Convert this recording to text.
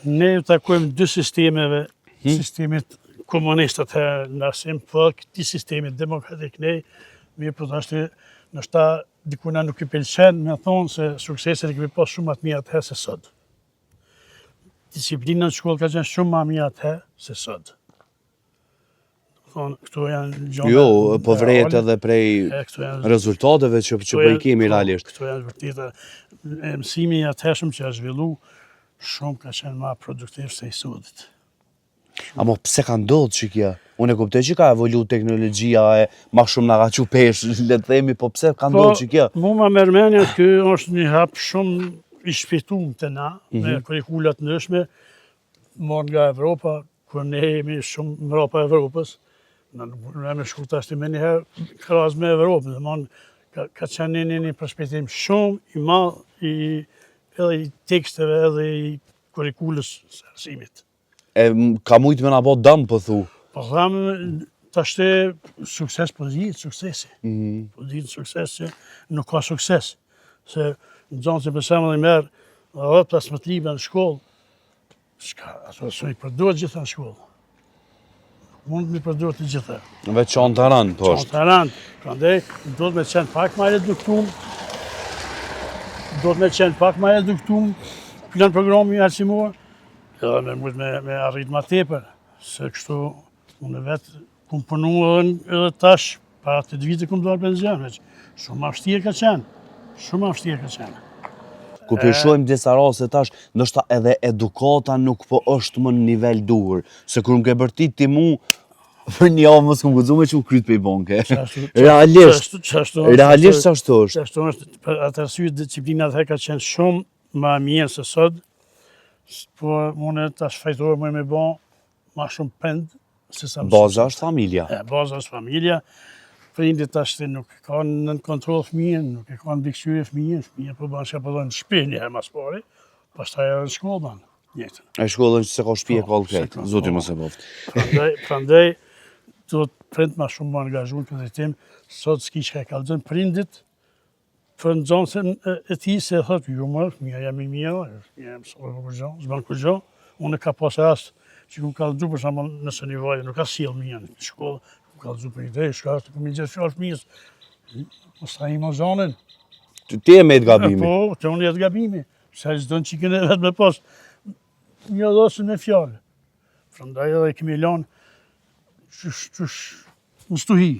Ne u takojmë dy sistemeve, sistemit komunistët në asim, po këti sistemit demokratik ne, mirë po të ashtë nështë ta dikuna nuk i pëlqen me thonë se sukseset e kemi pas shumë atë mirë atëherë se sot. Disiplina në shkollë ka qenë shumë ma mirë atëherë se sot. Këto janë gjona... Jo, po vrejt edhe prej rezultateve që po i kemi realisht. Këto janë vërteta. Mësimi i atëhershëm që a zhvillu, shumë ka qenë ma produktiv se i sodit. Amo pse ka ndodhë që kja? Unë e kuptoj që ka evolu teknologjia e ma shumë nga që pesh, le të themi, po pse ka ndodhë që kja? Mu ma mërmenja kë është një hap shumë i shpjetum të na, me kurikullat ndryshme, marrë nga Evropa, kur ne jemi shumë mrapa Evropës, në me shku të ashtë me njëherë kras me Evropën, dhe ka qenë një perspektim shumë i madh edhe i teksteve edhe i kurikullës së arsimit. Ka mujtë me nga po dëmë, po thu? Po thamë, të ashtë sukses, po dhjitë suksesi. Po dhjitë sukses që nuk ka sukses. Se në gjonë që përshemë dhe i merë, dhe 15 libra në shkollë, ato së i përdojët gjitha në shkollë. Mund të mi përdojët të gjitha. Veç qanë të rëndë, po është. Qanë të rëndë. Prandaj, do të me qenë pak ma eduktum, plan programi arsimor, edhe me mujtë me arrit ma tepër, se kështu unë vetë kum punu edhe tash, para 8 vite kum dorë penzion, veç shumë ashtirë ka qenë, Ku përshojmë disa rase tash, ndoshta edhe edukata nuk po është më në nivel duhur, se kur më ke bërtit ti mu, për një javë mos këmë guzu me që u kryt për i banke. Realisht ashtu është. Ashtu është, për atë arsye disciplina dhe ka qenë shumë ma mirë se sot, po mune tash fajtojë me bon ma shumë pend, se sa mësë. Baza është familja. Baza është familja. Prindit tash nuk ka në kontrol fëmijën, nuk ka në bikëqyre fëmijën po banë që apëdojnë në shpi njëherë mas pari, pastaj edhe në shkollë banë njëtën. E shkollën që se ka shpi e ka krejtë, zoti më se poftë. Prandaj, do të prind ma shumë më angazhu në këtë tim, sot s'ki që ka kalëzën prindit, për në gjonësën e ti se thotë, ju mërë, fëmija jam i mija, jam sërë për gjonë, zbanë për gjonë, unë ka pas rast që ku kalëzhu për shumë nëse një vajë, nuk ka sjellë mija në shkollë, ka të zupë ide, shka është për mi gjithë fjallë fëmijës, mos ta ima zanën. Ti e me të gabimi? Po, të unë jetë gabimi, se gjithë dënë që këne vetë me pas një dhosën me fjallë. Prandaj edhe kemi lanë qysh në stuhi.